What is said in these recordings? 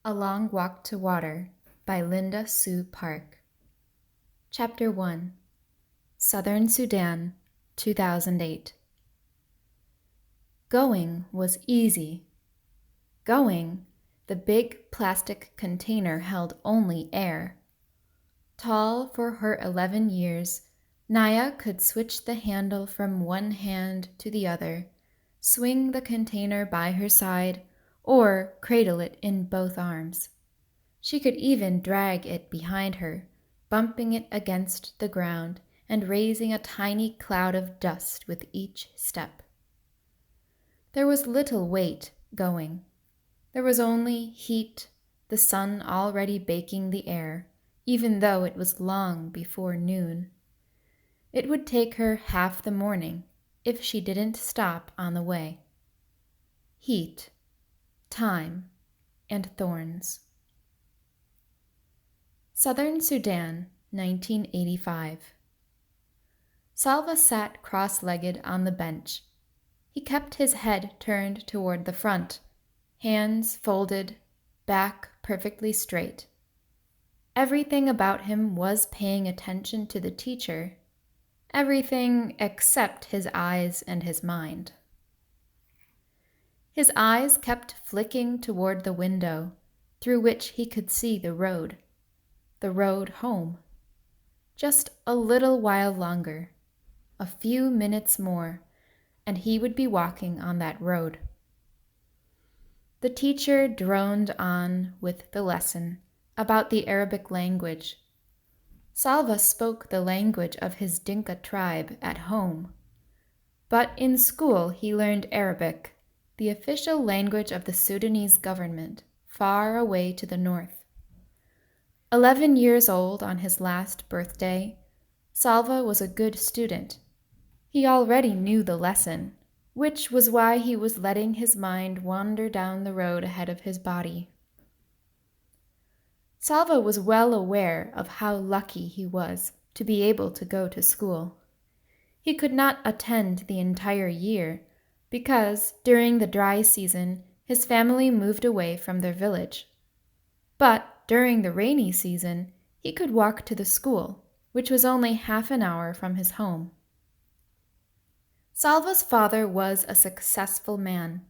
A Long Walk to Water by Linda Sue Park. Chapter 1. Southern Sudan, 2008. Going was easy. Going, the big plastic container held only air. Tall for her 11 years, Naya could switch the handle from one hand to the other, swing the container by her side, or cradle it in both arms. She could even drag it behind her, bumping it against the ground and raising a tiny cloud of dust with each step. There was little weight going. There was only heat, the sun already baking the air, even though it was long before noon. It would take her half the morning if she didn't stop on the way. Heat, time, and thorns. Southern Sudan, 1985. Salva sat cross-legged on the bench. He kept his head turned toward the front, hands folded, back perfectly straight. Everything about him was paying attention to the teacher. Everything except his eyes and his mind. His eyes kept flicking toward the window, through which he could see the road home. Just a little while longer, a few minutes more, and he would be walking on that road. The teacher droned on with the lesson about the Arabic language. Salva spoke the language of his Dinka tribe at home, but in school he learned Arabic, the official language of the Sudanese government, far away to the north. 11 years old on his last birthday, Salva was a good student. He already knew the lesson, which was why he was letting his mind wander down the road ahead of his body. Salva was well aware of how lucky he was to be able to go to school. He could not attend the entire year because, during the dry season, his family moved away from their village. But during the rainy season, he could walk to the school, which was only half an hour from his home. Salva's father was a successful man.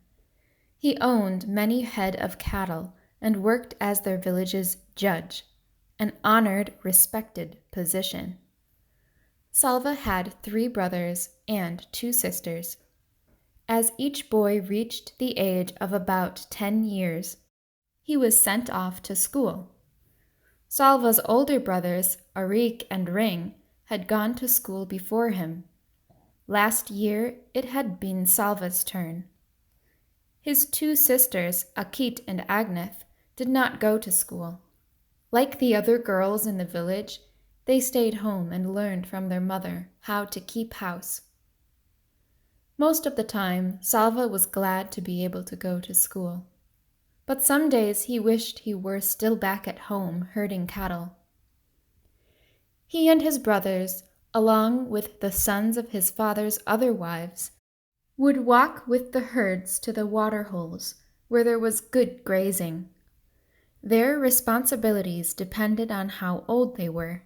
He owned many head of cattle and worked as their village's judge, an honored, respected position. Salva had 3 brothers and 2 sisters. As each boy reached the age of about 10 years, he was sent off to school. Salva's older brothers, Arik and Ring, had gone to school before him. Last year, it had been Salva's turn. His 2 sisters, Akit and Agneth, did not go to school. Like the other girls in the village, they stayed home and learned from their mother how to keep house. Most of the time, Salva was glad to be able to go to school. But some days he wished he were still back at home herding cattle. He and his brothers, along with the sons of his father's other wives, would walk with the herds to the water holes where there was good grazing. Their responsibilities depended on how old they were.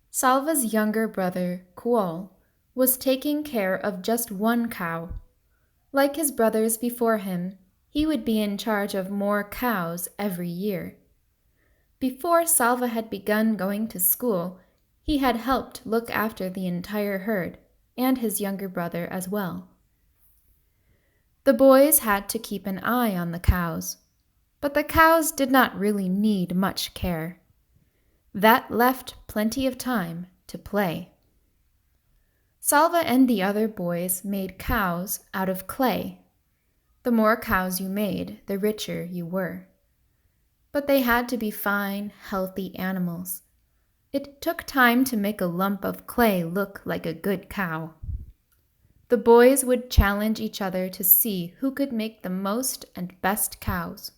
Salva's younger brother, Kuol, was taking care of just 1 cow. Like his brothers before him, he would be in charge of more cows every year. Before Salva had begun going to school, he had helped look after the entire herd, and his younger brother as well. The boys had to keep an eye on the cows, but the cows did not really need much care. That left plenty of time to play. Salva and the other boys made cows out of clay. The more cows you made, the richer you were. But they had to be fine, healthy animals. It took time to make a lump of clay look like a good cow. The boys would challenge each other to see who could make the most and best cows.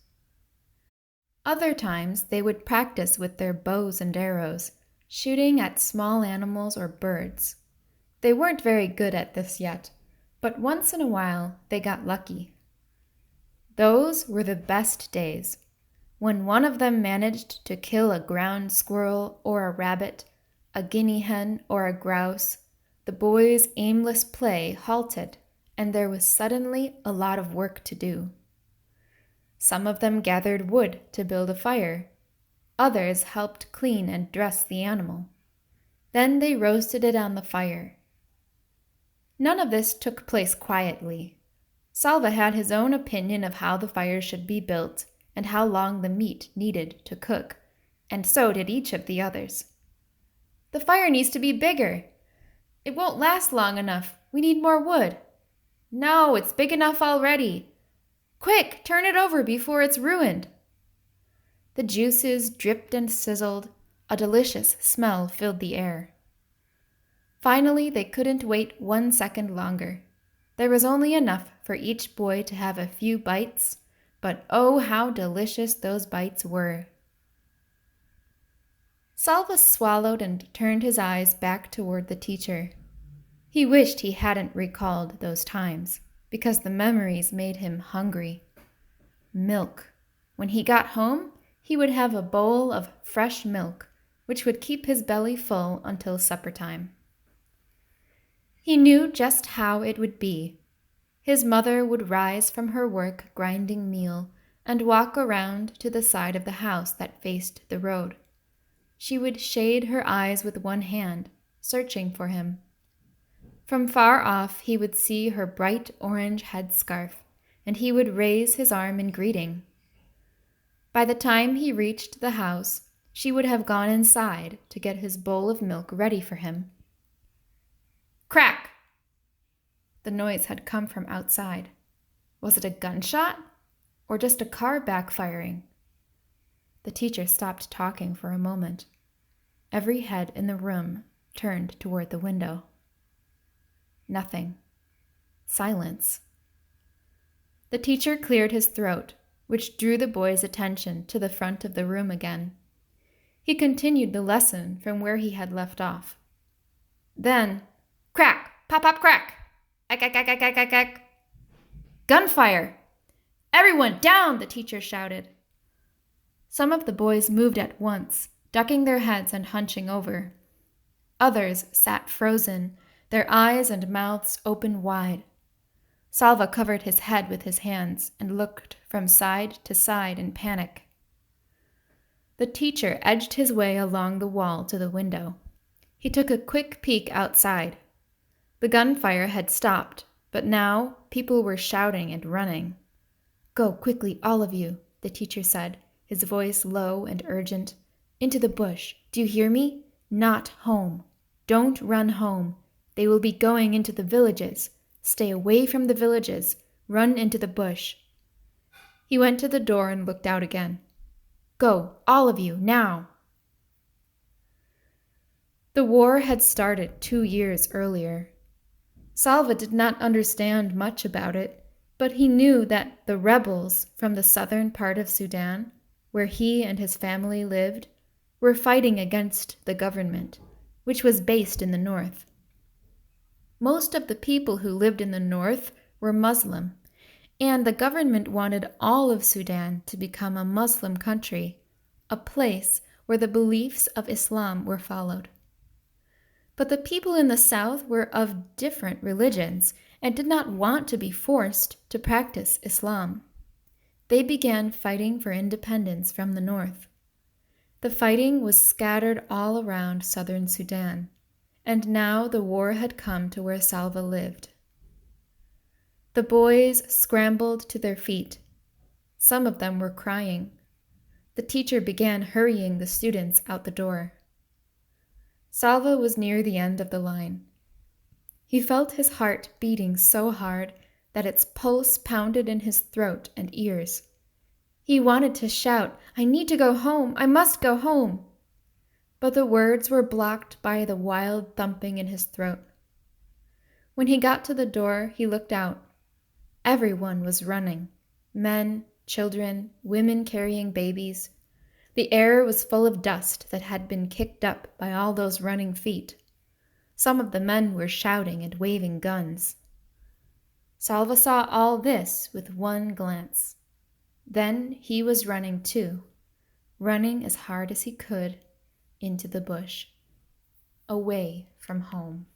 Other times they would practice with their bows and arrows, shooting at small animals or birds. They weren't very good at this yet, but once in a while they got lucky. Those were the best days. When one of them managed to kill a ground squirrel or a rabbit, a guinea hen or a grouse, the boys' aimless play halted, and there was suddenly a lot of work to do. Some of them gathered wood to build a fire. Others helped clean and dress the animal. Then they roasted it on the fire. None of this took place quietly. Salva had his own opinion of how the fire should be built and how long the meat needed to cook, and so did each of the others. "The fire needs to be bigger." "It won't last long enough. We need more wood." "No, it's big enough already." "Quick, turn it over before it's ruined." The juices dripped and sizzled. A delicious smell filled the air. Finally, they couldn't wait 1 second longer. There was only enough for each boy to have a few bites, but oh, how delicious those bites were. Salva swallowed and turned his eyes back toward the teacher. He wished he hadn't recalled those times, because the memories made him hungry. Milk. When he got home, he would have a bowl of fresh milk, which would keep his belly full until supper time. He knew just how it would be. His mother would rise from her work grinding meal and walk around to the side of the house that faced the road. She would shade her eyes with one hand, searching for him. From far off, he would see her bright orange headscarf, and he would raise his arm in greeting. By the time he reached the house, she would have gone inside to get his bowl of milk ready for him. Crack! The noise had come from outside. Was it a gunshot? Or just a car backfiring? The teacher stopped talking for a moment. Every head in the room turned toward the window. Nothing. Silence. The teacher cleared his throat, which drew the boys' attention to the front of the room again. He continued the lesson from where he had left off. Then, crack! Pop, pop, crack! Ack, ack, ack, ack, ack, ack, ack. Gunfire! "Everyone down!" the teacher shouted. Some of the boys moved at once, ducking their heads and hunching over. Others sat frozen, their eyes and mouths open wide. Salva covered his head with his hands and looked from side to side in panic. The teacher edged his way along the wall to the window. He took a quick peek outside. The gunfire had stopped, but now people were shouting and running. "Go quickly, all of you," the teacher said, his voice low and urgent. "Into the bush. Do you hear me? Not home. Don't run home. They will be going into the villages. Stay away from the villages. Run into the bush." He went to the door and looked out again. "Go, all of you, now." The war had started 2 years earlier. Salva did not understand much about it, but he knew that the rebels from the southern part of Sudan, where he and his family lived, were fighting against the government, which was based in the north. Most of the people who lived in the north were Muslim, and the government wanted all of Sudan to become a Muslim country, a place where the beliefs of Islam were followed. But the people in the south were of different religions and did not want to be forced to practice Islam. They began fighting for independence from the north. The fighting was scattered all around southern Sudan, and now the war had come to where Salva lived. The boys scrambled to their feet. Some of them were crying. The teacher began hurrying the students out the door. Salva was near the end of the line. He felt his heart beating so hard that its pulse pounded in his throat and ears. He wanted to shout, "I need to go home! I must go home!" But the words were blocked by the wild thumping in his throat. When he got to the door, he looked out. Everyone was running. Men, children, women carrying babies. The air was full of dust that had been kicked up by all those running feet. Some of the men were shouting and waving guns. Salva saw all this with one glance. Then he was running too, running as hard as he could into the bush, away from home.